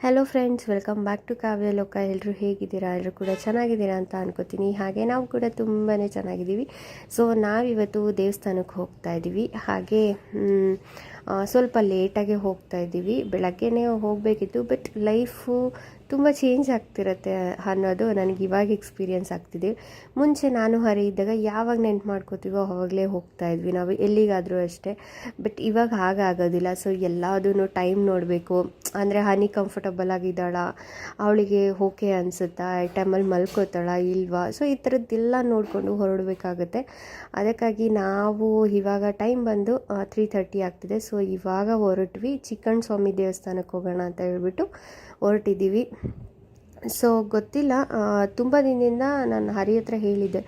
Hello friends, welcome back to Kavya Loka. ಎಲ್ಲರೂ ಹೇಗಿದ್ದೀರಾ? ಎಲ್ಲರೂ ಕೂಡ ಚೆನ್ನಾಗಿದ್ದೀರಾ ಅಂತ ಅನ್ಕೋತೀನಿ. ಹಾಗೆ ನಾವು ಕೂಡ ತುಂಬಾ ಚೆನ್ನಾಗಿದ್ದೀವಿ. ಸೊ ನಾವಿವತ್ತು ದೇವಸ್ಥಾನಕ್ಕೆ ಹೋಗ್ತಾ ಇದ್ದೀವಿ. ಹಾಗೆ ಸ್ವಲ್ಪ ಲೇಟಾಗೆ ಹೋಗ್ತಾ ಇದ್ದೀವಿ. ಬೆಳಗ್ಗೆನೇ ಹೋಗಬೇಕಿತ್ತು, ಬಟ್ ಲೈಫು ತುಂಬ ಚೇಂಜ್ ಆಗ್ತಿರತ್ತೆ ಅನ್ನೋದು ನನಗೆ ಇವಾಗ ಎಕ್ಸ್ಪೀರಿಯೆನ್ಸ್ ಆಗ್ತಿದೆ. ಮುಂಚೆ ನಾನು ಹರಿ ಇದ್ದಾಗ ಯಾವಾಗ ನೆನ್ಪು ಮಾಡ್ಕೋತೀವೋ ಅವಾಗಲೇ ಹೋಗ್ತಾ ಇದ್ವಿ ನಾವು ಎಲ್ಲಿಗಾದರೂ ಅಷ್ಟೇ. ಬಟ್ ಇವಾಗ ಹಾಗಾಗೋದಿಲ್ಲ. ಸೊ ಎಲ್ಲದೂ ಟೈಮ್ ನೋಡಬೇಕು. ಅಂದರೆ ಹನಿ ಕಂಫರ್ಟಬಲ್ ಆಗಿದ್ದಾಳ, ಅವಳಿಗೆ ಓಕೆ ಅನಿಸುತ್ತಾ, ಟೈಮಲ್ಲಿ ಮಲ್ಕೋತಾಳ ಇಲ್ವಾ, ಸೊ ಈ ಥರದ್ದೆಲ್ಲ ನೋಡಿಕೊಂಡು ಹೊರಡಬೇಕಾಗತ್ತೆ. ಅದಕ್ಕಾಗಿ ನಾವು ಇವಾಗ ಟೈಮ್ ಬಂದು 3:30 ಆಗ್ತಿದೆ. ಸೊ ಇವಾಗ ಹೊರಟ್ವಿ. ಚಿಕ್ಕಣ್ಣ ಸ್ವಾಮಿ ದೇವಸ್ಥಾನಕ್ಕೆ ಹೋಗೋಣ ಅಂತ ಹೇಳ್ಬಿಟ್ಟು ಹೊರಟಿದ್ದೀವಿ. ಸೊ ಗೊತ್ತಿಲ್ಲ, ತುಂಬ ದಿನದಿಂದ ನಾನು ಹರಿ ಹತ್ರ ಹೇಳಿದ್ದೆ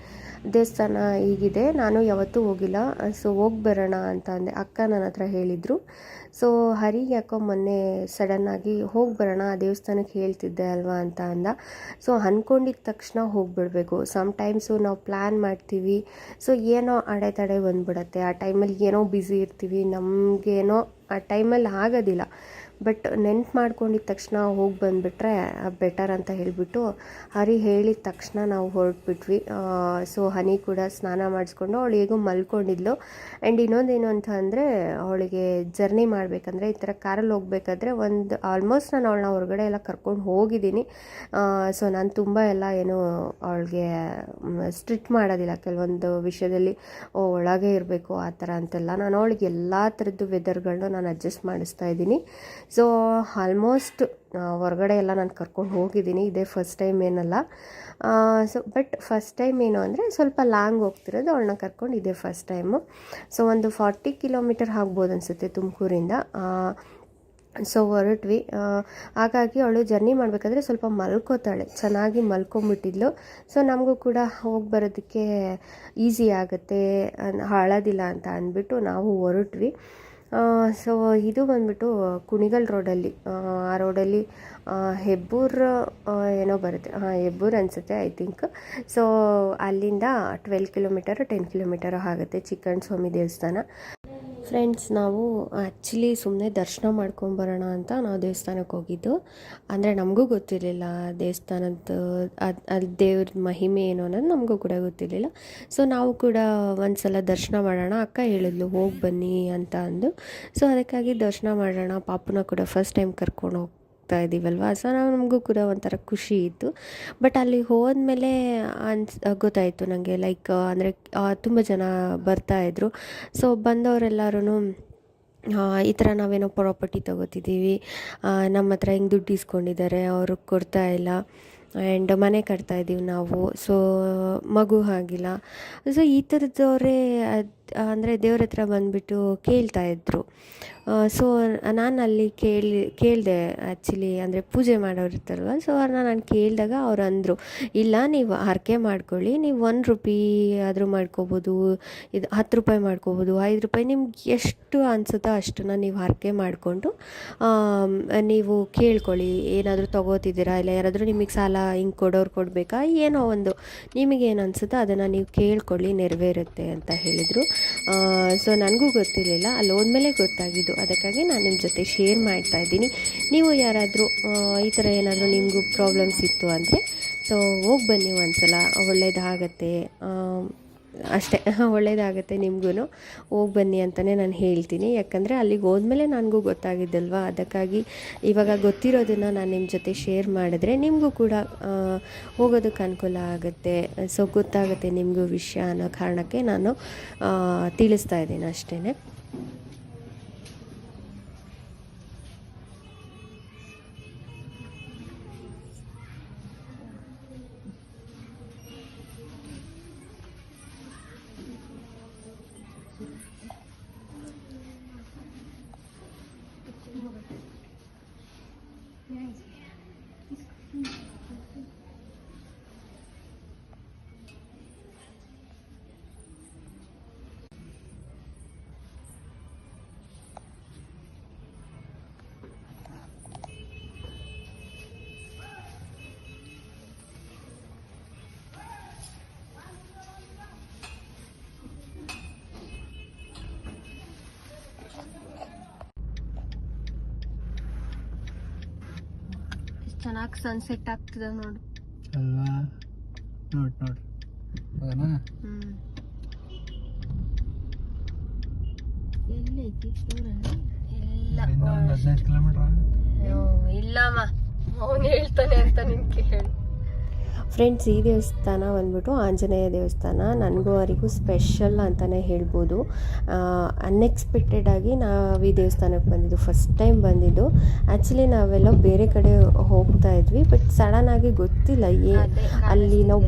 ದೇವಸ್ಥಾನ ಹೀಗಿದೆ, ನಾನು ಯಾವತ್ತೂ ಹೋಗಿಲ್ಲ, ಸೊ ಹೋಗಿ ಬರೋಣ ಅಂತ ಅಂದೆ. ಅಕ್ಕ ನನ್ನ ಹತ್ರ ಹೇಳಿದರು. ಸೊ ಹರಿಗೆ ಯಾಕೋ ಮೊನ್ನೆ ಸಡನ್ನಾಗಿ ಹೋಗಿ ಬರೋಣ ದೇವಸ್ಥಾನಕ್ಕೆ ಹೇಳ್ತಿದ್ದೆ ಅಲ್ವಾ ಅಂತ ಅಂದ. ಸೊ ಅಂದ್ಕೊಂಡಿದ್ದ ತಕ್ಷಣ ಹೋಗಿಬಿಡ್ಬೇಕು. ಸಮ್ಟೈಮ್ಸು ನಾವು ಪ್ಲ್ಯಾನ್ ಮಾಡ್ತೀವಿ, ಸೊ ಏನೋ ಅಡೆತಡೆ ಬಂದುಬಿಡತ್ತೆ. ಆ ಟೈಮಲ್ಲಿ ಏನೋ ಬ್ಯುಸಿ ಇರ್ತೀವಿ, ನಮಗೇನೋ ಆ ಟೈಮಲ್ಲಿ ಆಗೋದಿಲ್ಲ. ಬಟ್ ನೆನ್ಪು ಮಾಡ್ಕೊಂಡಿದ್ದ ತಕ್ಷಣ ಹೋಗಿ ಬಂದುಬಿಟ್ರೆ ಬೆಟರ್ ಅಂತ ಹೇಳಿಬಿಟ್ಟು ಹರಿ ಹೇಳಿದ ತಕ್ಷಣ ನಾವು ಹೊರಟ್ಬಿಟ್ವಿ. ಸೊ ಹನಿ ಕೂಡ ಸ್ನಾನ ಮಾಡಿಸ್ಕೊಂಡು ಅವಳು ಹೇಗೂ ಮಲ್ಕೊಂಡಿದ್ಲು. ಆ್ಯಂಡ್ ಇನ್ನೊಂದೇನು ಅಂತ ಅಂದರೆ, ಅವಳಿಗೆ ಜರ್ನಿ ಮಾಡಬೇಕಂದ್ರೆ ಈ ಥರ ಕಾರಲ್ಲಿ ಹೋಗ್ಬೇಕಾದ್ರೆ ಆಲ್ಮೋಸ್ಟ್ ನಾನು ಅವಳನ್ನ ಹೊರಗಡೆ ಎಲ್ಲ ಕರ್ಕೊಂಡು ಹೋಗಿದ್ದೀನಿ. ಸೊ ನಾನು ತುಂಬ ಎಲ್ಲ ಏನು ಅವಳಿಗೆ ಸ್ಟ್ರಿಕ್ಟ್ ಮಾಡೋದಿಲ್ಲ. ಕೆಲವೊಂದು ವಿಷಯದಲ್ಲಿ ಒಳಗೆ ಇರಬೇಕು ಆ ಥರ ಅಂತೆಲ್ಲ ನಾನು ಅವಳಿಗೆ ಎಲ್ಲ ಥರದ್ದು ವೆದರ್ಗಳನ್ನ ನಾನು ಅಡ್ಜಸ್ಟ್ ಮಾಡಿಸ್ತಾ ಇದ್ದೀನಿ. ಸೊ ಆಲ್ಮೋಸ್ಟ್ ಹೊರಗಡೆ ಎಲ್ಲ ನಾನು ಕರ್ಕೊಂಡು ಹೋಗಿದ್ದೀನಿ. ಇದೇ ಫಸ್ಟ್ ಟೈಮ್ ಏನಲ್ಲ. ಸೊ ಬಟ್ ಫಸ್ಟ್ ಟೈಮ್ ಏನು ಅಂದರೆ ಸ್ವಲ್ಪ ಲಾಂಗ್ ಹೋಗ್ತಿರೋದು, ಅವಳನ್ನ ಕರ್ಕೊಂಡು ಇದೇ ಫಸ್ಟ್ ಟೈಮು. ಸೊ ಒಂದು 40 ಕಿಲೋಮೀಟರ್ ಆಗ್ಬೋದು ಅನಿಸುತ್ತೆ ತುಮಕೂರಿಂದ. ಸೊ ಹೊರಟ್ವಿ. ಹಾಗಾಗಿ ಅವಳು ಜರ್ನಿ ಮಾಡಬೇಕಾದ್ರೆ ಸ್ವಲ್ಪ ಮಲ್ಕೋತಾಳೆ, ಚೆನ್ನಾಗಿ ಮಲ್ಕೊಂಬಿಟ್ಟಿದ್ಲು. ಸೊ ನಮಗೂ ಕೂಡ ಹೋಗಿ ಬರೋದಕ್ಕೆ ಈಸಿ ಆಗುತ್ತೆ, ಹಾಳೋದಿಲ್ಲ ಅಂತ ಅಂದ್ಬಿಟ್ಟು ನಾವು ಹೊರಟ್ವಿ. ಸೊ ಇದು ಬಂದ್ಬಿಟ್ಟು ಕುಣಿಗಲ್ ರೋಡಲ್ಲಿ, ಆ ರೋಡಲ್ಲಿ ಹೆಬ್ಬೂರು ಏನೋ ಬರುತ್ತೆ, ಹೆಬ್ಬೂರು ಅನಿಸುತ್ತೆ ಐ ಥಿಂಕ್. ಸೊ ಅಲ್ಲಿಂದ 12 ಕಿಲೋಮೀಟರು 10 ಕಿಲೋಮೀಟರು ಆಗುತ್ತೆ ಚಿಕ್ಕಣ್ಣ ಸ್ವಾಮಿ ದೇವಸ್ಥಾನ. ಫ್ರೆಂಡ್ಸ್, ನಾವು ಆ್ಯಕ್ಚುಲಿ ಸುಮ್ಮನೆ ದರ್ಶನ ಮಾಡ್ಕೊಂಬರೋಣ ಅಂತ ನಾವು ದೇವಸ್ಥಾನಕ್ಕೆ ಹೋಗಿದ್ದು. ಅಂದರೆ ನಮಗೂ ಗೊತ್ತಿರಲಿಲ್ಲ ದೇವಸ್ಥಾನದ್ದು ಅಲ್ಲಿ ದೇವ್ರ ಮಹಿಮೆ ಏನು ಅನ್ನೋದು ನಮಗೂ ಕೂಡ ಗೊತ್ತಿರಲಿಲ್ಲ. ಸೊ ನಾವು ಕೂಡ ಒಂದು ಸಲ ದರ್ಶನ ಮಾಡೋಣ, ಅಕ್ಕ ಹೇಳಿದ್ಲು ಹೋಗಿ ಬನ್ನಿ ಅಂತ ಅಂದು. ಸೊ ಅದಕ್ಕಾಗಿ ದರ್ಶನ ಮಾಡೋಣ, ಪಾಪನ ಕೂಡ ಫಸ್ಟ್ ಟೈಮ್ ಕರ್ಕೊಂಡು ಹೋಗ್ತಾ ಇದ್ದೀವಲ್ವ. ಸೊ ನಮಗೂ ಕೂಡ ಒಂಥರ ಖುಷಿ ಇತ್ತು. ಬಟ್ ಅಲ್ಲಿ ಹೋದ್ಮೇಲೆ ಗೊತ್ತಾಯಿತು ನನಗೆ, ಲೈಕ್ ಅಂದರೆ ತುಂಬ ಜನ ಬರ್ತಾಯಿದ್ರು. ಸೊ ಬಂದವರೆಲ್ಲರೂ ಈ ಥರ ನಾವೇನೋ ಪ್ರಾಪರ್ಟಿ ತೊಗೋತಿದ್ದೀವಿ, ನಮ್ಮ ಹತ್ರ ಹಿಂಗೆ ದುಡ್ಡು ಇಸ್ಕೊಂಡಿದ್ದಾರೆ, ಅವ್ರಿಗೆ ಕೊಡ್ತಾ ಇಲ್ಲ, ಆ್ಯಂಡ್ ಮನೆ ಕಟ್ತಾಯಿದ್ದೀವಿ ನಾವು, ಸೊ ಮಗು ಆಗಿಲ್ಲ. ಸೊ ಈ ಥರದವರೇ ಅಂದರೆ ದೇವ್ರ ಹತ್ರ ಬಂದುಬಿಟ್ಟು ಕೇಳ್ತಾಯಿದ್ರು. ಸೊ ನಾನು ಅಲ್ಲಿ ಕೇಳಿದೆ ಆ್ಯಕ್ಚುಲಿ, ಅಂದರೆ ಪೂಜೆ ಮಾಡೋರು ಇರ್ತಾರಲ್ವ. ಸೊ ಅವ್ರನ್ನ ನಾನು ಕೇಳಿದಾಗ ಅವ್ರು ಅಂದರು, ಇಲ್ಲ ನೀವು ಹರಕೆ ಮಾಡ್ಕೊಳ್ಳಿ, ನೀವು 1 ರೂಪಿ ಆದರೂ ಮಾಡ್ಕೋಬೋದು, ಇದು 10 ರೂಪಾಯಿ ಮಾಡ್ಕೋಬೋದು, 5 ರೂಪಾಯಿ ನಿಮ್ಗೆ ಎಷ್ಟು ಅನಿಸುತ್ತೋ ಅಷ್ಟನ್ನು ನೀವು ಹರಕೆ ಮಾಡಿಕೊಂಡು ನೀವು ಕೇಳ್ಕೊಳ್ಳಿ. ಏನಾದರೂ ತೊಗೋತಿದ್ದೀರಾ, ಇಲ್ಲ ಯಾರಾದರೂ ನಿಮಗೆ ಸಾಲ ಹಿಂಗೆ ಕೊಡೋರು ಕೊಡಬೇಕಾ, ಏನೋ ಒಂದು ನಿಮಗೇನು ಅನಿಸುತ್ತೋ ಅದನ್ನು ನೀವು ಕೇಳ್ಕೊಳ್ಳಿ, ನೆರವೇರುತ್ತೆ ಅಂತ ಹೇಳಿದರು. ಸೊ ನನಗೂ ಗೊತ್ತಿರಲಿಲ್ಲ, ಅಲ್ಲಿ ಹೋದ್ಮೇಲೆ ಗೊತ್ತಾಗಿದ್ದು. ಅದಕ್ಕಾಗಿ ನಾನು ನಿಮ್ಮ ಜೊತೆ ಶೇರ್ ಮಾಡ್ತಾ ಇದ್ದೀನಿ. ನೀವು ಯಾರಾದರೂ ಈ ಥರ ಏನಾದರೂ ನಿಮಗೂ ಪ್ರಾಬ್ಲಮ್ಸ್ ಇತ್ತು ಅಂದರೆ ಸೊ ಹೋಗಿ ಬನ್ನಿ ಒಂದ್ಸಲ, ಒಳ್ಳೆಯದಾಗತ್ತೆ. ಅಷ್ಟೇ, ಒಳ್ಳೆಯದಾಗತ್ತೆ ನಿಮಗೂ. ಹೋಗಿ ಬನ್ನಿ ಅಂತಲೇ ನಾನು ಹೇಳ್ತೀನಿ. ಯಾಕಂದರೆ ಅಲ್ಲಿಗೆ ಹೋದ್ಮೇಲೆ ನನಗೂ ಗೊತ್ತಾಗಿದ್ದಲ್ವ. ಅದಕ್ಕಾಗಿ ಇವಾಗ ಗೊತ್ತಿರೋದನ್ನು ನಾನು ನಿಮ್ಮ ಜೊತೆ ಶೇರ್ ಮಾಡಿದ್ರೆ ನಿಮಗೂ ಕೂಡ ಹೋಗೋದಕ್ಕೆ ಅನುಕೂಲ ಆಗುತ್ತೆ. ಸೊ ಗೊತ್ತಾಗುತ್ತೆ ನಿಮಗೂ ವಿಷಯ ಅನ್ನೋ ಕಾರಣಕ್ಕೆ ನಾನು ತಿಳಿಸ್ತಾ ಇದ್ದೀನಿ ಅಷ್ಟೇ. ಎಷ್ಟು ಚೆನ್ನಾಗಿ ಸನ್ಸೆಟ್ ಆಗ್ತದೆ ನೋಡು ಅಲ್ವಾ. ನೋಡು ಹೌದಾ. ಎಲ್ಲೈತಿ ಇಲ್ಲ 15 ಕಿಲೋಮೀಟರ್ ಆಗುತ್ತೆ. ಇಲ್ಲಮ್ಮ ಅವನು ಹೇಳ್ತಾನೆ ಅಂತ ನಿನ್ ಕೇಳು. ಫ್ರೆಂಡ್ಸ್, ಈ ದೇವಸ್ಥಾನ ಬಂದ್ಬಿಟ್ಟು ಆಂಜನೇಯ ದೇವಸ್ಥಾನ. ನನಗೂ ಅವರಿಗೂ ಸ್ಪೆಷಲ್ ಅಂತಲೇ ಹೇಳ್ಬೋದು. ಅನ್ಎಕ್ಸ್ಪೆಕ್ಟೆಡಾಗಿ ನಾವು ಈ ದೇವಸ್ಥಾನಕ್ಕೆ ಬಂದಿದ್ದು, ಫಸ್ಟ್ ಟೈಮ್ ಬಂದಿದ್ದು. ಆ್ಯಕ್ಚುಲಿ ನಾವೆಲ್ಲ ಬೇರೆ ಕಡೆ ಹೋಗ್ತಾ ಇದ್ವಿ, ಬಟ್ ಸಡನ್ನಾಗಿ ಗೊತ್ತಿಲ್ಲ ಅಲ್ಲಿ ನಾವು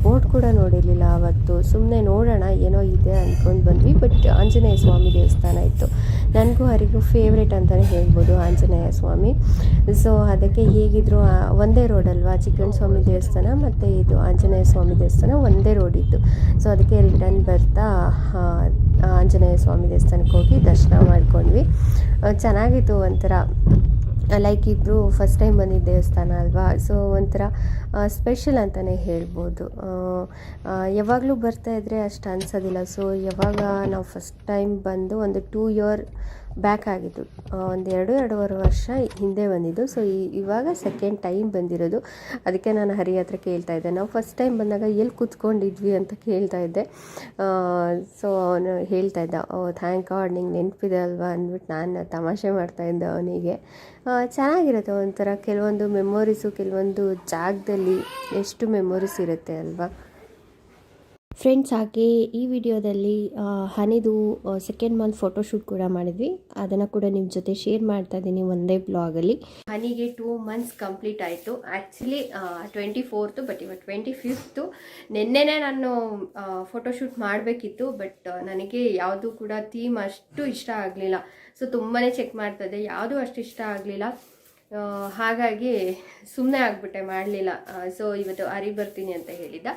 ಬೋರ್ಡ್ ಕೂಡ ನೋಡಿರಲಿಲ್ಲ ಅವತ್ತು. ಸುಮ್ಮನೆ ನೋಡೋಣ ಏನೋ ಇದೆ ಅಂದ್ಕೊಂಡು ಬಂದ್ವಿ. ಬಟ್ ಆಂಜನೇಯ ಸ್ವಾಮಿ ದೇವಸ್ಥಾನ ಇತ್ತು. ನನಗೂ ಅವರಿಗೂ ಫೇವ್ರೇಟ್ ಅಂತಲೇ ಹೇಳ್ಬೋದು ಆಂಜನೇಯ ಸ್ವಾಮಿ. ಸೊ ಅದಕ್ಕೆ ಹೇಗಿದ್ರು ಒಂದೇ ರೋಡ್ ಅಲ್ವಾ, ಚಿಕ್ಕಣ್ಣ ಸ್ವಾಮಿ ದೇವಸ್ಥಾನ ಮತ್ತು ಇದು ಆಂಜನೇಯ ಸ್ವಾಮಿ ದೇವಸ್ಥಾನ ಒಂದೇ ರೋಡ್ ಇತ್ತು. ಸೊ ಅದಕ್ಕೆ ರಿಟರ್ನ್ ಬರ್ತಾ ಆಂಜನೇಯ ಸ್ವಾಮಿ ದೇವಸ್ಥಾನಕ್ಕೆ ಹೋಗಿ ದರ್ಶನ ಮಾಡ್ಕೊಂಡ್ವಿ. ಚೆನ್ನಾಗಿತ್ತು ಒಂಥರ. ಲೈಕ್ ಇಬ್ಬರು ಫಸ್ಟ್ ಟೈಮ್ ಬಂದಿದ್ದ ದೇವಸ್ಥಾನ ಅಲ್ವಾ, ಸೊ ಒಂಥರ ಸ್ಪೆಷಲ್ ಅಂತಲೇ ಹೇಳ್ಬೋದು. ಯಾವಾಗಲೂ ಬರ್ತಾಯಿದ್ರೆ ಅಷ್ಟು ಅನಿಸೋದಿಲ್ಲ. ಸೊ ಯಾವಾಗ ನಾವು ಫಸ್ಟ್ ಟೈಮ್ ಬಂದು ಒಂದು 2 ಇಯರ್ ಬ್ಯಾಕ್ ಆಗಿತ್ತು, ಒಂದು 2-2.5 ವರ್ಷ ಹಿಂದೆ ಬಂದಿದ್ದು. ಸೊ ಇವಾಗ ಸೆಕೆಂಡ್ ಟೈಮ್ ಬಂದಿರೋದು. ಅದಕ್ಕೆ ನಾನು ಹರಿ ಹತ್ರ ಕೇಳ್ತಾ ಇದ್ದೆ, ನಾವು ಫಸ್ಟ್ ಟೈಮ್ ಬಂದಾಗ ಎಲ್ಲಿ ಕೂತ್ಕೊಂಡಿದ್ವಿ ಅಂತ ಕೇಳ್ತಾ ಇದ್ದೆ. ಸೊ ಅವನು ಹೇಳ್ತಾ ಇದ್ದ, ಥ್ಯಾಂಕ್ ಗಾಡ್ ನಿಂಗೆ ನೆನಪಿದೆ ಅಲ್ವಾ ಅಂದ್ಬಿಟ್ಟು ನಾನು ತಮಾಷೆ ಮಾಡ್ತಾಯಿದ್ದೆ ಅವನಿಗೆ. ಚೆನ್ನಾಗಿರುತ್ತೆ ಒಂಥರ. ಕೆಲವೊಂದು ಮೆಮೊರೀಸು ಕೆಲವೊಂದು ಜಾಗದಲ್ಲಿ ಎಷ್ಟು ಮೆಮೊರೀಸ್ ಇರುತ್ತೆ ಅಲ್ವಾ. ಫ್ರೆಂಡ್ಸ್, ಹಾಗೆ ಈ ವಿಡಿಯೋದಲ್ಲಿ ಹನಿದು ಸೆಕೆಂಡ್ ಮಂತ್ ಫೋಟೋಶೂಟ್ ಕೂಡ ಮಾಡಿದ್ವಿ. ಅದನ್ನು ಕೂಡ ನಿಮ್ಮ ಜೊತೆ ಶೇರ್ ಮಾಡ್ತಾ ಇದ್ದೀನಿ ಒಂದೇ ಬ್ಲಾಗಲ್ಲಿ. ಹನಿಗೆ 2 ಮಂತ್ಸ್ ಕಂಪ್ಲೀಟ್ ಆಯಿತು. ಆ್ಯಕ್ಚುಲಿ 24th, ಬಟ್ ಇವತ್ತು 25th. ನಿನ್ನೆನೇ ನಾನು ಫೋಟೋಶೂಟ್ ಮಾಡಬೇಕಿತ್ತು, ಬಟ್ ನನಗೆ ಯಾವುದು ಕೂಡ ಥೀಮ್ ಅಷ್ಟು ಇಷ್ಟ ಆಗಲಿಲ್ಲ. ಸೊ ತುಂಬಾ ಚೆಕ್ ಮಾಡ್ತಾಯಿದ್ದೆ, ಯಾವುದೂ ಅಷ್ಟು ಇಷ್ಟ ಆಗಲಿಲ್ಲ. ಹಾಗಾಗಿ ಸುಮ್ಮನೆ ಆಗಿಬಿಟ್ಟೆ, ಮಾಡಲಿಲ್ಲ. ಸೊ ಇವತ್ತು ಹರಿ ಬರ್ತೀನಿ ಅಂತ ಹೇಳಿದ್ದ,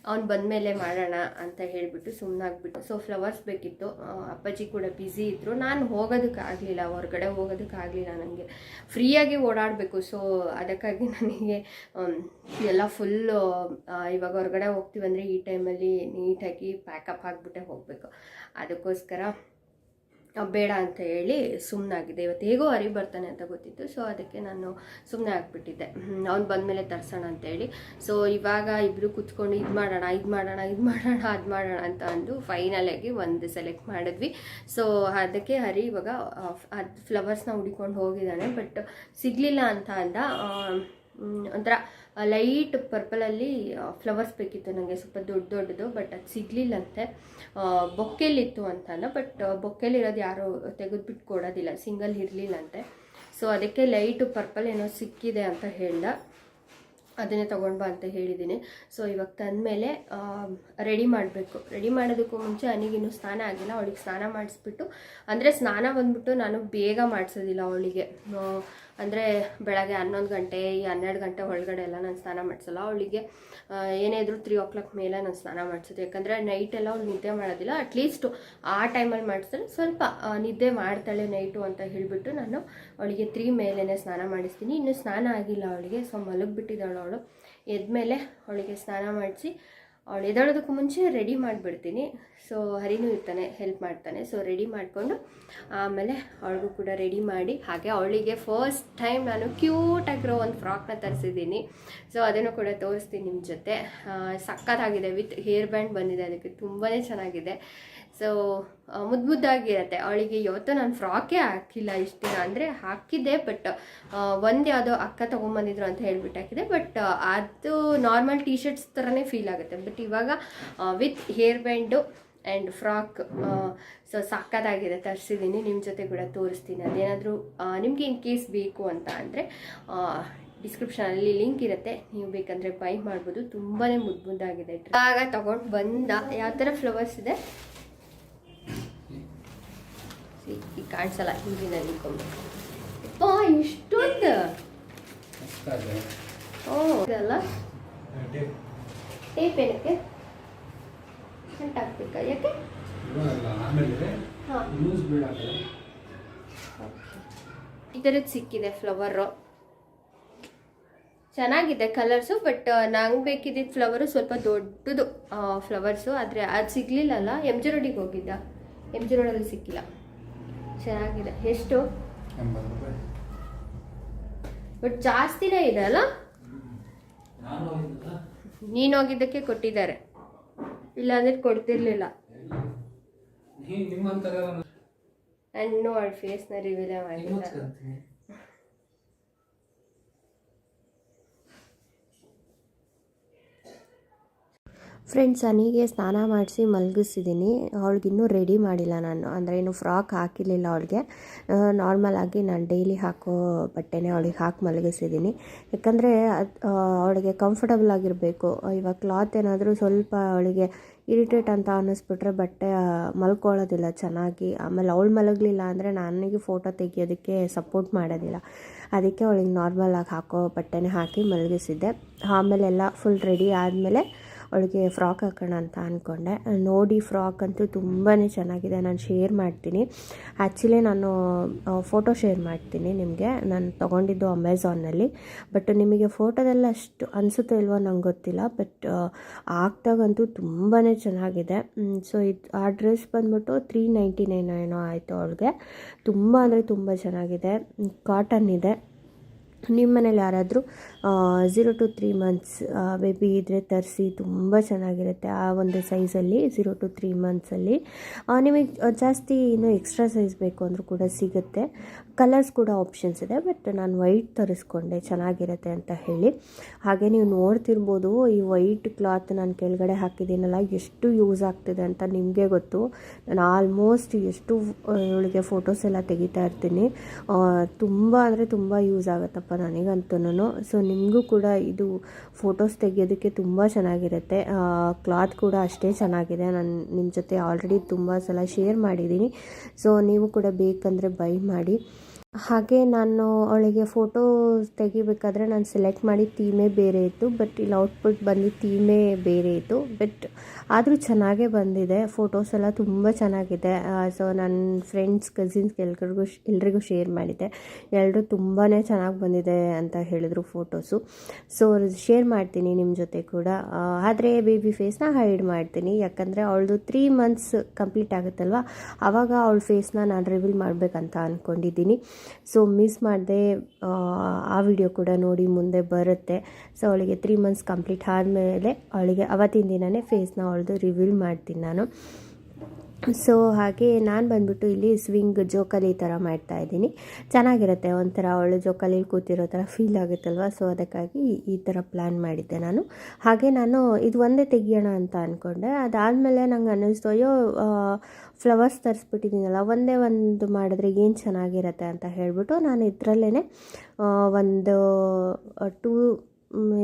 ಅವ್ನು ಬಂದಮೇಲೆ ಮಾಡೋಣ ಅಂತ ಹೇಳಿಬಿಟ್ಟು ಸುಮ್ಮನಾಗ್ಬಿಟ್ಟು. ಸೊ ಫ್ಲವರ್ಸ್ ಬೇಕಿತ್ತು. ಅಪ್ಪಾಜಿ ಕೂಡ ಬ್ಯುಸಿ ಇದ್ದರು. ನಾನು ಹೋಗೋದಕ್ಕಾಗಲಿಲ್ಲ, ಹೊರಗಡೆ ಹೋಗೋದಕ್ಕಾಗಲಿಲ್ಲ. ನನಗೆ ಫ್ರೀಯಾಗಿ ಓಡಾಡಬೇಕು. ಸೊ ಅದಕ್ಕಾಗಿ ನನಗೆ ಎಲ್ಲ ಫುಲ್ಲು ಇವಾಗ ಹೊರಗಡೆ ಹೋಗ್ತೀವಂದರೆ ಈ ಟೈಮಲ್ಲಿ ನೀಟಾಗಿ ಪ್ಯಾಕಪ್ ಆಗಿಬಿಟ್ಟೆ ಹೋಗಬೇಕು. ಅದಕ್ಕೋಸ್ಕರ ಬೇಡ ಅಂತ ಹೇಳಿ ಸುಮ್ಮನಾಗಿದೆ. ಇವತ್ತು ಹೇಗೋ ಹರಿ ಬರ್ತಾನೆ ಅಂತ ಗೊತ್ತಿತ್ತು. ಸೊ ಅದಕ್ಕೆ ನಾನು ಸುಮ್ಮನೆ ಆಗಿಬಿಟ್ಟಿದ್ದೆ, ಅವ್ನು ಬಂದಮೇಲೆ ತರಿಸೋಣ ಅಂತೇಳಿ. ಸೊ ಇವಾಗ ಇಬ್ಬರು ಕೂತ್ಕೊಂಡು ಇದು ಮಾಡೋಣ ಅದು ಮಾಡೋಣ ಅಂತ ಅಂದು ಫೈನಲಾಗಿ ಒಂದು ಸೆಲೆಕ್ಟ್ ಮಾಡಿದ್ವಿ. ಸೊ ಅದಕ್ಕೆ ಹರಿ ಇವಾಗ ಅದು ಫ್ಲವರ್ಸ್ನ ಹುಡಿಕೊಂಡು ಹೋಗಿದ್ದಾನೆ. ಬಟ್ ಸಿಗಲಿಲ್ಲ ಅಂತ ಅಂದ. ಒಂಥರ ಲೈಟ್ ಪರ್ಪಲಲ್ಲಿ ಫ್ಲವರ್ಸ್ ಬೇಕಿತ್ತು ನನಗೆ, ಸ್ವಲ್ಪ ದೊಡ್ಡದು. ಬಟ್ ಅದು ಸಿಗಲಿಲ್ಲಂತೆ. ಬೊಕ್ಕೆಲಿತ್ತು ಅಂತಂದ. ಬಟ್ ಬೊಕ್ಕೆಲಿರೋದು ಯಾರು ತೆಗೆದುಬಿಟ್ಟು ಕೊಡೋದಿಲ್ಲ, ಸಿಂಗಲ್ ಇರಲಿಲ್ಲಂತೆ. ಸೊ ಅದಕ್ಕೆ ಲೈಟು ಪರ್ಪಲ್ ಏನೋ ಸಿಕ್ಕಿದೆ ಅಂತ ಹೇಳ್ದ. ಅದನ್ನೇ ತೊಗೊಂಡು ಬಾ ಅಂತ ಹೇಳಿದ್ದೀನಿ. ಸೊ ಇವಾಗ ತಂದಮೇಲೆ ರೆಡಿ ಮಾಡಬೇಕು. ರೆಡಿ ಮಾಡೋದಕ್ಕೂ ಮುಂಚೆ ಹನಿಗಿನ್ನೂ ಸ್ನಾನ ಆಗಿಲ್ಲ. ಅವಳಿಗೆ ಸ್ನಾನ ಮಾಡಿಸ್ಬಿಟ್ಟು, ಅಂದರೆ ಸ್ನಾನ ಬಂದ್ಬಿಟ್ಟು ನಾನು ಬೇಗ ಮಾಡಿಸೋದಿಲ್ಲ ಅವಳಿಗೆ. ಅಂದರೆ ಬೆಳಗ್ಗೆ 11 ಗಂಟೆ 12 ಗಂಟೆ ಒಳಗಡೆ ಎಲ್ಲ ನಾನು ಸ್ನಾನ ಮಾಡಿಸಲ್ಲ. ಅವಳಿಗೆ ಏನೇ ಇದ್ರೂ 3 o'clock ಮೇಲೆ ನಾನು ಸ್ನಾನ ಮಾಡಿಸೋದು. ಯಾಕಂದರೆ ನೈಟೆಲ್ಲ ಅವಳು ನಿದ್ದೆ ಮಾಡೋದಿಲ್ಲ. ಅಟ್ಲೀಸ್ಟು ಆ ಟೈಮಲ್ಲಿ ಮಾಡಿಸಿದ್ರೆ ಸ್ವಲ್ಪ ನಿದ್ದೆ ಮಾಡ್ತಾಳೆ ನೈಟು ಅಂತ ಹೇಳಿಬಿಟ್ಟು ನಾನು ಅವಳಿಗೆ 3 ಮೇಲೇ ಸ್ನಾನ ಮಾಡಿಸ್ತೀನಿ. ಇನ್ನೂ ಸ್ನಾನ ಆಗಿಲ್ಲ ಅವಳಿಗೆ. ಸೊ ಮಲಗಿಬಿಟ್ಟಿದ್ದಾಳು ಅವಳು. ಎದ್ಮೇಲೆ ಅವಳಿಗೆ ಸ್ನಾನ ಮಾಡಿಸಿ ಅವಳು ಎದ್ದೇಳೋದಕ್ಕೂ ಮುಂಚೆ ರೆಡಿ ಮಾಡಿಬಿಡ್ತೀನಿ. ಸೊ ಹರಿನೂ ಇರ್ತಾನೆ, ಹೆಲ್ಪ್ ಮಾಡ್ತಾನೆ. ಸೊ ರೆಡಿ ಮಾಡಿಕೊಂಡು ಆಮೇಲೆ ಅವಳಿಗೂ ಕೂಡ ರೆಡಿ ಮಾಡಿ, ಹಾಗೆ ಅವಳಿಗೆ ಫಸ್ಟ್ ಟೈಮ್ ನಾನು ಕ್ಯೂಟಾಗಿರೋ ಒಂದು ಫ್ರಾಕ್ನ ತರಿಸಿದ್ದೀನಿ. ಸೊ ಅದನ್ನು ಕೂಡ ತೋರಿಸ್ತೀನಿ ನಿಮ್ಮ ಜೊತೆ. ಸಕ್ಕತ್ತಾಗಿದೆ, ವಿತ್ ಹೇರ್ ಬ್ಯಾಂಡ್ ಬಂದಿದೆ. ಅದಕ್ಕೆ ತುಂಬಾ ಚೆನ್ನಾಗಿದೆ. ಸೊ ಮುದ್ದಾಗಿರುತ್ತೆ. ಅವಳಿಗೆ ಯಾವತ್ತೂ ನಾನು ಫ್ರಾಕೇ ಹಾಕಿಲ್ಲ ಇಷ್ಟು ದಿನ. ಅಂದರೆ ಹಾಕಿದ್ದೆ, ಬಟ್ ಒಂದು ಯಾವುದೋ ಅಕ್ಕ ತೊಗೊಂಬಂದಿದ್ರು ಅಂತ ಹೇಳ್ಬಿಟ್ಟು ಹಾಕಿದೆ. ಬಟ್ ಅದು ನಾರ್ಮಲ್ ಟೀ ಶರ್ಟ್ಸ್ ಥರನೇ ಫೀಲ್ ಆಗುತ್ತೆ. ಬಟ್ ಇವಾಗ with hair band and frock. So ಸಕ್ಕತ್ತಾಗಿದೆ, ತರಿಸಿದ್ದೀನಿ. ನಿಮ್ಮ ಜೊತೆ ಕೂಡ ತೋರಿಸ್ತೀನಿ. ಅದೇನಾದರೂ ನಿಮಗೆ ಇನ್ ಕೇಸ್ ಬೇಕು ಅಂತ ಅಂದರೆ ಡಿಸ್ಕ್ರಿಪ್ಷನಲ್ಲಿ ಲಿಂಕ್ ಇರುತ್ತೆ, ನೀವು ಬೇಕಂದರೆ ಬೈ ಮಾಡ್ಬೋದು. ತುಂಬಾ ಮುದ್ದಾಗಿದೆ. ಆಗ ತೊಗೊಂಡು ಬಂದ. ಯಾವ ಥರ ಫ್ಲವರ್ಸ್ ಇದೆ ಈಗ ಕಾಣಿಸಲ್ಲ, ಹಿಂದಿನಲ್ಲಿ ಕೊಂಬೇಕು. ಇಷ್ಟೊಂದು ಇದಲ್ಲ ಟೇಪ್ ಏನಕ್ಕೆ ಹಾಕ್ಬೇಕಾ? ಯಾಕೆ ಈ ಥರದ್ದು ಸಿಕ್ಕಿದೆ ಫ್ಲವರು. ಚೆನ್ನಾಗಿದೆ ಕಲರ್ಸು. ಬಟ್ ನಂಗೆ ಬೇಕಿದ್ದಿದ್ದು ಫ್ಲವರು ಸ್ವಲ್ಪ ದೊಡ್ಡದು ಫ್ಲವರ್ಸು. ಆದರೆ ಅದು ಸಿಗಲಿಲ್ಲಲ್ಲ. ಎಮ್ ಜಿ ರೋಡಿಗೆ ಹೋಗಿದ್ದ, ಎಮ್ ಜಿ ರೋಡಲ್ಲಿ ಸಿಕ್ಕಿಲ್ಲ. ಚೆನ್ನಾಗಿದೆ. ಎಷ್ಟು? 80 ರೂಪಾಯಿ. ಬಟ್ ಜಾಸ್ತಿನೇ ಇದೆ ಅಲ್ಲ, ನೀನು ಹೋಗಿದ್ದಕ್ಕೆ ಕೊಟ್ಟಿದ್ದಾರೆ, ಇಲ್ಲಾಂದ್ರೆ ಕೊಡ್ತಿರ್ಲಿಲ್ಲ. ಇನ್ನೂ ಅವಳ ಫೇಸ್ನ ರಿವೀಲೇ ಮಾಡಿಲ್ಲ. ಫ್ರೆಂಡ್ಸ್, ಅನಿಗೆ ಸ್ನಾನ ಮಾಡಿಸಿ ಮಲಗಿಸಿದ್ದೀನಿ. ಅವಳಿಗಿನ್ನೂ ರೆಡಿ ಮಾಡಿಲ್ಲ ನಾನು, ಅಂದರೆ ಇನ್ನು ಫ್ರಾಕ್ ಹಾಕಿರಲಿಲ್ಲ ಅವಳಿಗೆ. ನಾರ್ಮಲಾಗಿ ನಾನು ಡೈಲಿ ಹಾಕೋ ಬಟ್ಟೆನೇ ಅವಳಿಗೆ ಹಾಕಿ ಮಲಗಿಸಿದ್ದೀನಿ. ಯಾಕಂದರೆ ಅವಳಿಗೆ ಕಂಫರ್ಟಬಲ್ ಆಗಿರಬೇಕು. ಇವಾಗ ಕ್ಲಾತ್ ಏನಾದರೂ ಸ್ವಲ್ಪ ಅವಳಿಗೆ ಇರಿಟೇಟ್ ಅಂತ ಅನ್ನಿಸ್ಬಿಟ್ರೆ ಬಟ್ಟೆ ಮಲ್ಕೊಳ್ಳೋದಿಲ್ಲ ಚೆನ್ನಾಗಿ. ಆಮೇಲೆ ಅವಳು ಮಲಗಲಿಲ್ಲ ಅಂದರೆ ನನಗೆ ಫೋಟೋ ತೆಗಿಯೋದಕ್ಕೆ ಸಪೋರ್ಟ್ ಮಾಡೋದಿಲ್ಲ. ಅದಕ್ಕೆ ಅವಳಿಗೆ ನಾರ್ಮಲಾಗಿ ಹಾಕೋ ಬಟ್ಟೆನೇ ಹಾಕಿ ಮಲಗಿಸಿದ್ದೆ. ಆಮೇಲೆ ಎಲ್ಲ ಫುಲ್ ರೆಡಿ ಆದಮೇಲೆ ಅವಳಿಗೆ ಫ್ರಾಕ್ ಹಾಕೋಣ ಅಂತ ಅಂದ್ಕೊಂಡೆ. ನೋಡಿ, ಫ್ರಾಕ್ ಅಂತೂ ತುಂಬಾ ಚೆನ್ನಾಗಿದೆ. ನಾನು ಶೇರ್ ಮಾಡ್ತೀನಿ. ಆ್ಯಕ್ಚುಲಿ ನಾನು ಫೋಟೋ ಶೇರ್ ಮಾಡ್ತೀನಿ ನಿಮಗೆ. ನಾನು ತೊಗೊಂಡಿದ್ದು ಅಮೆಝಾನಲ್ಲಿ. ಬಟ್ ನಿಮಗೆ ಫೋಟೋದೆಲ್ಲ ಅಷ್ಟು ಅನಿಸುತ್ತೋ ಇಲ್ವೋ ನಂಗೆ ಗೊತ್ತಿಲ್ಲ. ಬಟ್ ಹಾಕ್ದಾಗಂತೂ ತುಂಬಾ ಚೆನ್ನಾಗಿದೆ. ಸೊ ಆ ಡ್ರೆಸ್ ಬಂದ್ಬಿಟ್ಟು 399 ಏನೋ ಆಯಿತು ಅವಳಿಗೆ. ತುಂಬ ಅಂದರೆ ತುಂಬ ಚೆನ್ನಾಗಿದೆ. ಕಾಟನ್ ಇದೆ. ನಿಮ್ಮ ಮನೇಲಿ ಯಾರಾದರೂ 0 to 3 months ಬೇಬಿ ಇದ್ದರೆ ತರಿಸಿ, ತುಂಬ ಚೆನ್ನಾಗಿರುತ್ತೆ. ಆ ಒಂದು ಸೈಜಲ್ಲಿ 0 to 3 monthsಲ್ಲಿ ನಿಮಗೆ ಜಾಸ್ತಿ ಇನ್ನೂ ಎಕ್ಸ್ಟ್ರಾ ಸೈಜ್ ಬೇಕು ಅಂದರೂ ಕೂಡ ಸಿಗುತ್ತೆ. ಕಲರ್ಸ್ ಕೂಡ ಆಪ್ಷನ್ಸ್ ಇದೆ. ಬಟ್ ನಾನು ವೈಟ್ ತರಿಸ್ಕೊಂಡೆ, ಚೆನ್ನಾಗಿರುತ್ತೆ ಅಂತ ಹೇಳಿ. ಹಾಗೆ ನೀವು ನೋಡ್ತಿರ್ಬೋದು, ಈ ವೈಟ್ ಕ್ಲಾತ್ ನಾನು ಕೆಳಗಡೆ ಹಾಕಿದ್ದೀನಲ್ಲ, ಎಷ್ಟು ಯೂಸ್ ಆಗ್ತಿದೆ ಅಂತ ನಿಮಗೆ ಗೊತ್ತು. ನಾನು ಆಲ್ಮೋಸ್ಟ್ ಎಷ್ಟು ಇವಳಿಗೆ ಫೋಟೋಸ್ ಎಲ್ಲ ತೆಗಿತಾ ಇರ್ತೀನಿ. ತುಂಬ ಅಂದರೆ ತುಂಬ ಯೂಸ್ ಆಗುತ್ತಪ್ಪ ನನಗಂತೂ. ಸೊ ನಿಮಗೂ ಕೂಡ ಇದು ಫೋಟೋಸ್ ತೆಗಿಯೋದಕ್ಕೆ ತುಂಬ ಚೆನ್ನಾಗಿರುತ್ತೆ. ಕ್ಲಾತ್ ಕೂಡ ಅಷ್ಟೇ ಚೆನ್ನಾಗಿದೆ. ನಾನು ನಿಮ್ಮ ಜೊತೆ ಆಲ್ರೆಡಿ ತುಂಬ ಸಲ ಶೇರ್ ಮಾಡಿದ್ದೀನಿ. ಸೊ ನೀವು ಕೂಡ ಬೇಕಂದರೆ ಬೈ ಮಾಡಿ. ಹಾಗೆ ನಾನು ಅವಳಿಗೆ ಫೋಟೋಸ್ ತೆಗಿಬೇಕಾದ್ರೆ ನಾನು ಸೆಲೆಕ್ಟ್ ಮಾಡಿ ಥೀಮೇ ಬೇರೆ ಇತ್ತು. ಬಟ್ ಇಲ್ಲಿ ಔಟ್ಪುಟ್ ಬಂದು ಥೀಮೇ ಬೇರೆ ಇತ್ತು. ಬಟ್ ಆದರೂ ಚೆನ್ನಾಗೇ ಬಂದಿದೆ. ಫೋಟೋಸ್ ಎಲ್ಲ ತುಂಬ ಚೆನ್ನಾಗಿದೆ. ಸೊ ನನ್ನ ಫ್ರೆಂಡ್ಸ್, ಕಸಿನ್ಸ್ ಎಲ್ರಿಗೂ ಶೇರ್ ಮಾಡಿದ್ದೆ. ಎಲ್ಲರೂ ತುಂಬಾ ಚೆನ್ನಾಗಿ ಬಂದಿದೆ ಅಂತ ಹೇಳಿದ್ರು ಫೋಟೋಸು. ಸೊ ಶೇರ್ ಮಾಡ್ತೀನಿ ನಿಮ್ಮ ಜೊತೆ ಕೂಡ. ಆದರೆ ಬೇಬಿ ಫೇಸ್ನ ಹೈಡ್ ಮಾಡ್ತೀನಿ. ಯಾಕಂದರೆ ಅವಳದು 3 months ಕಂಪ್ಲೀಟ್ ಆಗುತ್ತಲ್ವ, ಆವಾಗ ಅವಳ ಫೇಸ್ನ ನಾನು ರಿವೀಲ್ ಮಾಡಬೇಕಂತ ಅಂದ್ಕೊಂಡಿದ್ದೀನಿ. ಸೊ ಮಿಸ್ ಮಾಡದೆ ಆ ವಿಡಿಯೋ ಕೂಡ ನೋಡಿ, ಮುಂದೆ ಬರುತ್ತೆ. ಸೊ ಅವಳಿಗೆ 3 months ಕಂಪ್ಲೀಟ್ ಆದಮೇಲೆ ಅವಳಿಗೆ ಅವತ್ತಿನ ದಿನವೇ ಫೇಸ್ನ ಅವಳದು ರಿವೀಲ್ ಮಾಡ್ತೀನಿ ನಾನು. ಸೊ ಹಾಗೆ ನಾನು ಬಂದ್ಬಿಟ್ಟು ಇಲ್ಲಿ ಸ್ವಿಂಗ್ ಜೋಕಾಲಿ ಥರ ಮಾಡ್ತಾಯಿದ್ದೀನಿ. ಚೆನ್ನಾಗಿರುತ್ತೆ, ಒಂಥರ ಅವಳು ಜೋಕಾಲಿ ಕೂತಿರೋ ಥರ ಫೀಲ್ ಆಗುತ್ತಲ್ವ. ಸೊ ಅದಕ್ಕಾಗಿ ಈ ಥರ ಪ್ಲ್ಯಾನ್ ಮಾಡಿದ್ದೆ ನಾನು. ಹಾಗೆ ನಾನು ಇದು ಒಂದೇ ತೆಗಿಯೋಣ ಅಂತ ಅಂದ್ಕೊಂಡೆ. ಅದಾದಮೇಲೆ ನಂಗೆ ಅನ್ನಿಸ್ತು, ಅಯ್ಯೋ ಫ್ಲವರ್ಸ್ ತರಿಸ್ಬಿಟ್ಟಿದ್ದೀನಲ್ಲ, ಒಂದೇ ಒಂದು ಮಾಡಿದ್ರೆ ಏನು ಚೆನ್ನಾಗಿರುತ್ತೆ ಅಂತ ಹೇಳಿಬಿಟ್ಟು ನಾನು ಇದರಲ್ಲೇ ಒಂದು 2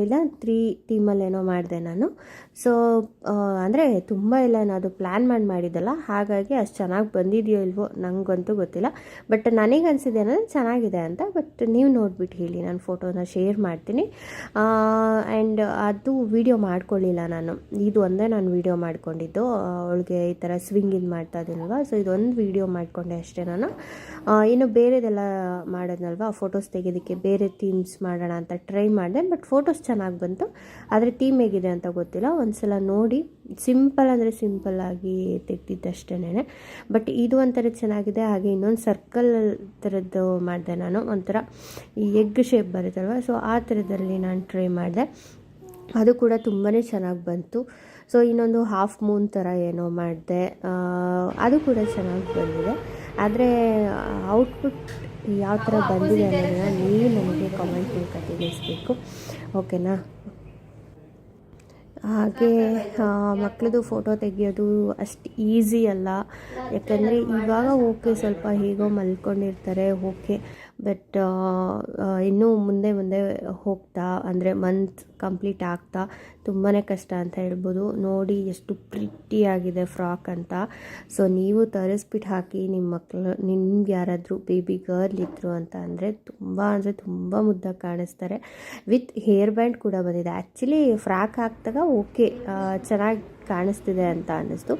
ಇಲ್ಲ 3 ಥೀಮಲ್ಲೇನೋ ಮಾಡಿದೆ ನಾನು. ಸೊ ಅಂದರೆ ತುಂಬ ಇಲ್ಲ, ನಾನು ಅದು ಪ್ಲ್ಯಾನ್ ಮಾಡಿದ್ದಲ್ಲ, ಹಾಗಾಗಿ ಅಷ್ಟು ಚೆನ್ನಾಗಿ ಬಂದಿದೆಯೋ ಇಲ್ವೋ ನನಗಂತೂ ಗೊತ್ತಿಲ್ಲ. ಬಟ್ ನನಗೆ ಅನಿಸಿದೆ ಅಂದರೆ ಚೆನ್ನಾಗಿದೆ ಅಂತ. ಬಟ್ ನೀವು ನೋಡಿಬಿಟ್ಟು ಹೇಳಿ, ನಾನು ಫೋಟೋನ ಶೇರ್ ಮಾಡ್ತೀನಿ. ಆ್ಯಂಡ್ ಅದು ವೀಡಿಯೋ ಮಾಡ್ಕೊಳ್ಳಿಲ್ಲ ನಾನು. ಇದು ಒಂದೇ ನಾನು ವೀಡಿಯೋ ಮಾಡ್ಕೊಂಡಿದ್ದು. ಅವಳಿಗೆ ಈ ಥರ ಸ್ವಿಂಗಿಂಗ್ ಮಾಡ್ತಾ ಇದ್ದೀನಲ್ವ, ಸೊ ಇದೊಂದು ವೀಡಿಯೋ ಮಾಡಿಕೊಂಡೆ ಅಷ್ಟೇ ನಾನು. ಇನ್ನು ಬೇರೆದೆಲ್ಲ ಮಾಡೋದ್ನಲ್ವ, ಫೋಟೋಸ್ ತೆಗೆಯೋದಕ್ಕೆ ಬೇರೆ ಥೀಮ್ಸ್ ಮಾಡೋಣ ಅಂತ ಟ್ರೈ ಮಾಡಿದೆ. ಬಟ್ ಫೋಟೋಸ್ ಚೆನ್ನಾಗಿ ಬಂತು. ಆದರೆ ಥೀಮ್ ಹೇಗಿದೆ ಅಂತ ಗೊತ್ತಿಲ್ಲ. ಒಂದ್ಸಲ ನೋಡಿ. ಸಿಂಪಲ್ ಅಂದರೆ ಸಿಂಪಲ್ಲಾಗಿ ತೆಗ್ದಿದ್ದಷ್ಟೇ. ಬಟ್ ಇದು ಒಂಥರ ಚೆನ್ನಾಗಿದೆ. ಹಾಗೆ ಇನ್ನೊಂದು ಸರ್ಕಲ್ ಥರದ್ದು ಮಾಡಿದೆ ನಾನು, ಒಂಥರ ಈ ಎಗ್ ಶೇಪ್ ಬರುತ್ತಲ್ವ, ಸೊ ಆ ಥರದಲ್ಲಿ ನಾನು ಟ್ರೈ ಮಾಡಿದೆ. ಅದು ಕೂಡ ತುಂಬಾ ಚೆನ್ನಾಗಿ ಬಂತು. ಸೊ ಇನ್ನೊಂದು ಹಾಫ್ ಮೂನ್ ಥರ ಏನೋ ಮಾಡಿದೆ, ಅದು ಕೂಡ ಚೆನ್ನಾಗಿ ಬಂದಿದೆ. ಆದರೆ ಔಟ್ಪುಟ್ ಯಾವ ಥರ ಬಂದಿದೆ ಅನ್ನೋದನ್ನು ನೀವು ನನಗೆ ಕಾಮೆಂಟ್ ಮೂಲಕ ತಿಳಿಸ್ಬೇಕು, ಓಕೆನಾ? ಹಾಗೆ ಮಕ್ಕಳದು ಫೋಟೋ ತೆಗಿಯೋದು ಅಷ್ಟು ಈಸಿ ಅಲ್ಲ. ಯಾಕಂದರೆ ಇವಾಗ ಓಕೆ, ಸ್ವಲ್ಪ ಹೇಗೋ ಮಲ್ಕೊಂಡಿರ್ತಾರೆ, ಓಕೆ. ಬಟ್ ಇನ್ನೂ ಮುಂದೆ ಹೋಗ್ತಾ, ಅಂದರೆ ಮಂತ್ ಕಂಪ್ಲೀಟ್ ಆಗ್ತಾ ತುಂಬಾ ಕಷ್ಟ ಅಂತ ಹೇಳ್ಬೋದು. ನೋಡಿ ಎಷ್ಟು ಪ್ರಿಟ್ಟಿಯಾಗಿದೆ ಫ್ರಾಕ್ ಅಂತ. ಸೊ ನೀವು ತರಿಸ್ಬಿಟ್ಟು ಹಾಕಿ. ನಿಮ್ಗೆ ಯಾರಾದರೂ ಬೇಬಿ ಗರ್ಲ್ ಇದ್ದರು ಅಂತ ಅಂದರೆ ತುಂಬ ಮುದ್ದಾಗಿ ಕಾಣಿಸ್ತಾರೆ. ವಿತ್ ಹೇರ್ ಬ್ಯಾಂಡ್ ಕೂಡ ಬಂದಿದೆ. ಆ್ಯಕ್ಚುಲಿ ಫ್ರಾಕ್ ಹಾಕಿದಾಗ ಓಕೆ, ಚೆನ್ನಾಗಿ ಕಾಣಿಸ್ತಿದೆ ಅಂತ ಅನ್ನಿಸ್ತು.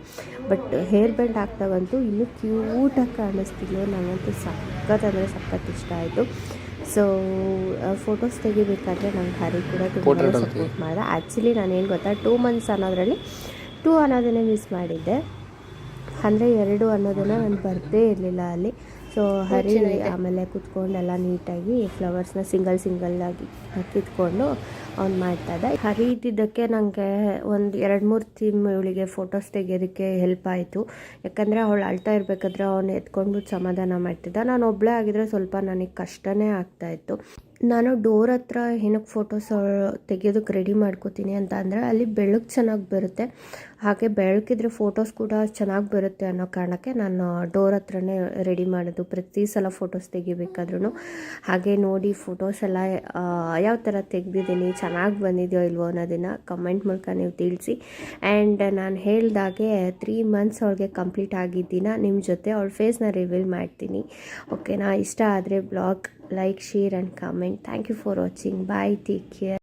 ಬಟ್ ಹೇರ್ ಬ್ಯಾಂಡ್ ಹಾಕ್ದಾಗಂತೂ ಇನ್ನೂ ಕ್ಯೂಟಾಗಿ ಕಾಣಿಸ್ತಿದ್ಲು. ನನಗಂತೂ ಸಖತ್ ಇಷ್ಟ ಆಯಿತು. ಸೊ ಫೋಟೋಸ್ ತೆಗಿಬೇಕಾದ್ರೆ ನಂಗೆ ಹರಿ ಕೂಡ ತುಂಬ ಸಪೋರ್ಟ್ ಮಾಡಿದೆ. ಆ್ಯಕ್ಚುಲಿ ನಾನೇನು ಗೊತ್ತಾ, 2 months ಅನ್ನೋದ್ರಲ್ಲಿ 2 ಅನ್ನೋದನ್ನೇ ಮಿಸ್ ಮಾಡಿದ್ದೆ. ಅಂದರೆ 2 ಅನ್ನೋದನ್ನು ನಾನು ಬರದೇ ಇರಲಿಲ್ಲ ಅಲ್ಲಿ. ಸೊ ಹರಿ ಆಮೇಲೆ ಕುತ್ಕೊಂಡೆಲ್ಲ ನೀಟಾಗಿ ಫ್ಲವರ್ಸ್ನ ಸಿಂಗಲ್ ಆಗಿ ಕಿತ್ಕೊಂಡು ಅವ್ನು ಮಾಡ್ತಾಯಿದ್ದ. ಹರಿ ಇದ್ದಿದ್ದಕ್ಕೆ ನನಗೆ ಒಂದು 2-3 ಥೀಮ್ ಇವಳಿಗೆ ಫೋಟೋಸ್ ತೆಗೆಯೋದಕ್ಕೆ ಹೆಲ್ಪ್ ಆಯಿತು. ಯಾಕಂದರೆ ಅವಳು ಅಳ್ತಾ ಇರಬೇಕಾದ್ರೆ ಅವನು ಎತ್ಕೊಂಡ್ಬಿಟ್ಟು ಸಮಾಧಾನ ಮಾಡ್ತಿದ್ದ. ನಾನು ಒಬ್ಬಳೇ ಆಗಿದ್ರೆ ಸ್ವಲ್ಪ ನನಗೆ ಕಷ್ಟನೇ ಆಗ್ತಾಯಿತ್ತು. ನಾನು ಡೋರ್ ಹತ್ರ ಏನಕ್ಕೆ ಫೋಟೋಸ್ ತೆಗೆಯೋದಕ್ಕೆ ರೆಡಿ ಮಾಡ್ಕೋತೀನಿ ಅಂತ ಅಂದರೆ ಅಲ್ಲಿ ಬೆಳಕು ಚೆನ್ನಾಗಿ ಬರುತ್ತೆ, ಹಾಗೆ ಬೆಳಕಿದ್ರೆ ಫೋಟೋಸ್ ಕೂಡ ಚೆನ್ನಾಗಿ ಬರುತ್ತೆ ಅನ್ನೋ ಕಾರಣಕ್ಕೆ ನಾನು ಡೋರ್ ಹತ್ರನೇ ರೆಡಿ ಮಾಡೋದು ಪ್ರತಿ ಸಲ ಫೋಟೋಸ್ ತೆಗಿಬೇಕಾದ್ರೂ. ಹಾಗೆ ನೋಡಿ ಫೋಟೋಸ್ ಎಲ್ಲ ಯಾವ ಥರ ತೆಗೆದಿದ್ದೀನಿ, ಚೆನ್ನಾಗಿ ಬಂದಿದೆಯೋ ಇಲ್ವೋ ಅನ್ನೋದನ್ನು ಕಮೆಂಟ್ ಮೂಲಕ ನೀವು ತಿಳಿಸಿ. ಆ್ಯಂಡ್ ನಾನು ಹೇಳ್ದಾಗೆ 3 ಮಂತ್ಸ್ ಅವಳಿಗೆ ಕಂಪ್ಲೀಟ್ ಆಗಿದ್ದಿನ ನಿಮ್ಮ ಜೊತೆ ಅವಳ ಫೇಸ್ನ ರಿವೀಲ್ ಮಾಡ್ತೀನಿ. ಓಕೆನಾ? ಇಷ್ಟ ಆದರೆ blog like, share and comment. Thank you for watching. Bye, take care.